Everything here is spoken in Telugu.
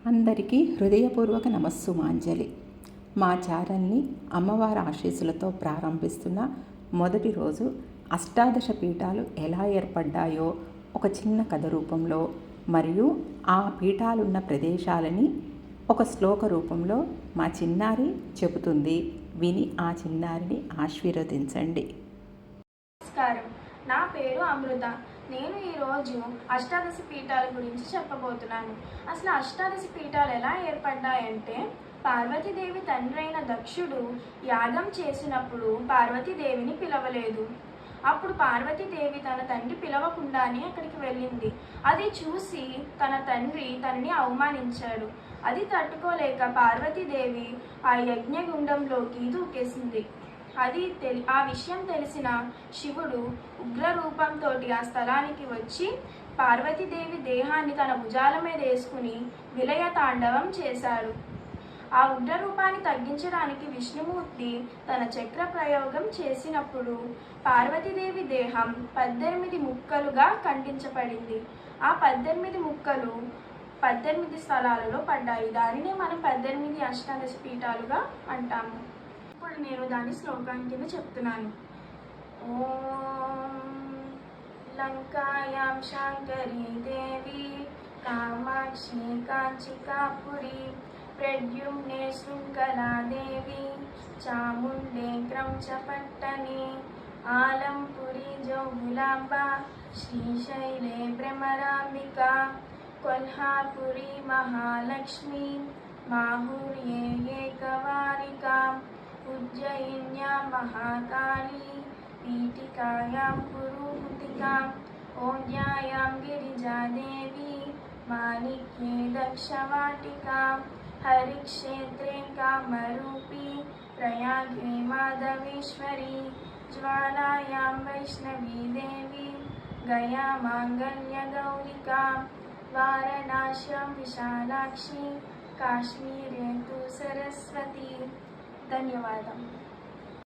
అందరికీ హృదయపూర్వక నమస్సుమాంజలి. మా ఛానల్ని అమ్మవారి ఆశీస్సులతో ప్రారంభిస్తున్న మొదటి రోజు అష్టాదశ పీఠాలు ఎలా ఏర్పడ్డాయో ఒక చిన్న కథ రూపంలో మరియు ఆ పీఠాలున్న ప్రదేశాలని ఒక శ్లోక రూపంలో మా చిన్నారి చెబుతుంది. విని ఆ చిన్నారిని ఆశీర్వదించండి. నమస్కారం, నా పేరు అమృత. నేను ఈరోజు అష్టాదశ పీఠాల గురించి చెప్పబోతున్నాను. అసలు అష్టాదశ పీఠాలు ఎలా ఏర్పడ్డాయంటే, పార్వతీదేవి తండ్రి అయిన దక్షుడు యాగం చేసినప్పుడు పార్వతీదేవిని పిలవలేదు. అప్పుడు పార్వతీదేవి తన తండ్రి పిలవకుండానే అక్కడికి వెళ్ళింది. అది చూసి తన తండ్రి తనని అవమానించాడు. అది తట్టుకోలేక పార్వతీదేవి ఆ యజ్ఞగుండంలోకి దూకేసింది. ఆ విషయం తెలిసిన శివుడు ఉగ్రరూపంతో ఆ స్థలానికి వచ్చి పార్వతీదేవి దేహాన్ని తన భుజాల మీద వేసుకుని విలయ తాండవం చేశాడు. ఆ ఉగ్రరూపాన్ని తగ్గించడానికి విష్ణుమూర్తి తన చక్ర ప్రయోగం చేసినప్పుడు పార్వతీదేవి దేహం 18 ముక్కలుగా ఖండించబడింది. ఆ 18 ముక్కలు 18 స్థలాలలో పడ్డాయి. దానినే మనం 18 అష్టాదశ పీఠాలుగా అంటాము. ఇప్పుడు నేను దాని శ్లోకం కింద చెప్తున్నాను. ఓం లంకాయాం శాంకరీ దేవి కామాక్షి కాంచికాపురి ప్రద్యుమ్నే శృంఖలాదేవి చాముండే క్రౌంచపట్టణే ఆలంపురి జౌగులాంబ శ్రీశైలే భ్రమరాంబికా కొల్హాపురి మహాలక్ష్మి మాహుర్యే ఏకవారికా ఉజ్జయిన్యాం మహాకాళీ పీఠికాయాం పురుహూతికాం ఓజ్యాయాం గిరిజాదేవి మాణిక్యే దక్షవాటికాం హరిక్షేత్రే కామరూపీ ప్రయాగే మాధవేశ్వరీ జ్వాలాయాం వైష్ణవీ దేవి గయా మాంగళ్యగౌరికాం వారణాస్యాం విశాలాక్షి కాశ్మీరే తు సరస్వతి. ధన్యవాదం.